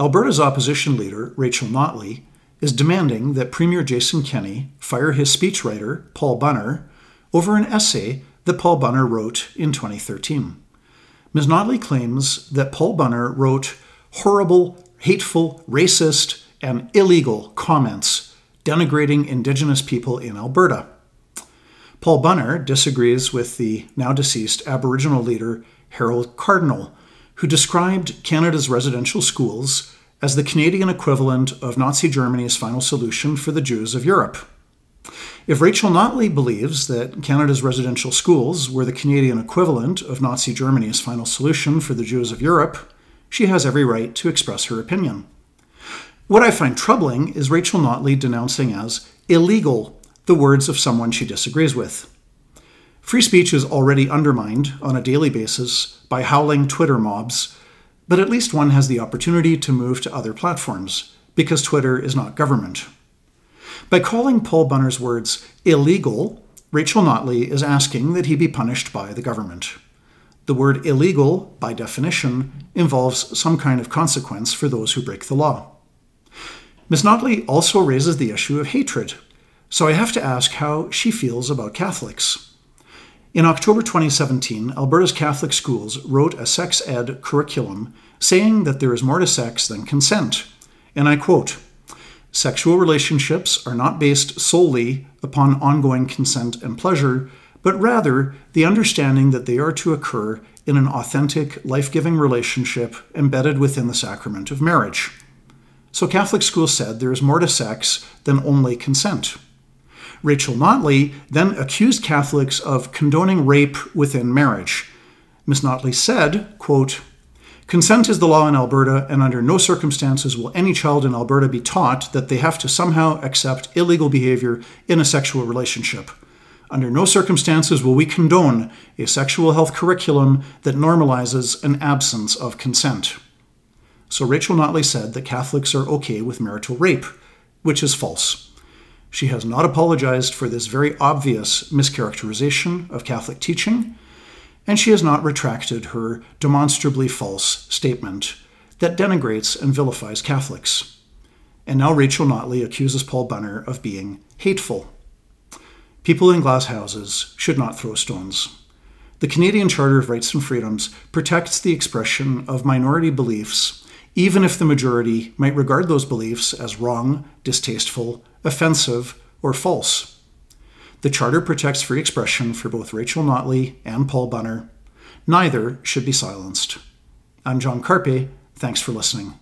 Alberta's opposition leader, Rachel Notley, is demanding that Premier Jason Kenney fire his speechwriter, Paul Bunner, over an essay that Paul Bunner wrote in 2013. Ms. Notley claims that Paul Bunner wrote horrible, hateful, racist, and illegal comments denigrating Indigenous people in Alberta. Paul Bunner disagrees with the now-deceased Aboriginal leader Harold Cardinal, who described Canada's residential schools as the Canadian equivalent of Nazi Germany's final solution for the Jews of Europe. If Rachel Notley believes that Canada's residential schools were the Canadian equivalent of Nazi Germany's final solution for the Jews of Europe, she has every right to express her opinion. What I find troubling is Rachel Notley denouncing as illegal the words of someone she disagrees with. Free speech is already undermined on a daily basis by howling Twitter mobs, but at least one has the opportunity to move to other platforms, because Twitter is not government. By calling Paul Bunner's words illegal, Rachel Notley is asking that he be punished by the government. The word illegal, by definition, involves some kind of consequence for those who break the law. Ms. Notley also raises the issue of hatred, so I have to ask how she feels about Catholics. In October 2017, Alberta's Catholic schools wrote a sex ed curriculum saying that there is more to sex than consent, and I quote, "Sexual relationships are not based solely upon ongoing consent and pleasure, but rather the understanding that they are to occur in an authentic, life-giving relationship embedded within the sacrament of marriage." So Catholic schools said there is more to sex than only consent. Rachel Notley then accused Catholics of condoning rape within marriage. Ms. Notley said, quote, "Consent is the law in Alberta, and under no circumstances will any child in Alberta be taught that they have to somehow accept illegal behavior in a sexual relationship. Under no circumstances will we condone a sexual health curriculum that normalizes an absence of consent." So Rachel Notley said that Catholics are okay with marital rape, which is false. She has not apologized for this very obvious mischaracterization of Catholic teaching, and she has not retracted her demonstrably false statement that denigrates and vilifies Catholics. And now Rachel Notley accuses Paul Bunner of being hateful. People in glass houses should not throw stones. The Canadian Charter of Rights and Freedoms protects the expression of minority beliefs, even if the majority might regard those beliefs as wrong, distasteful, offensive, or false. The Charter protects free expression for both Rachel Notley and Paul Bunner. Neither should be silenced. I'm John Carpay. Thanks for listening.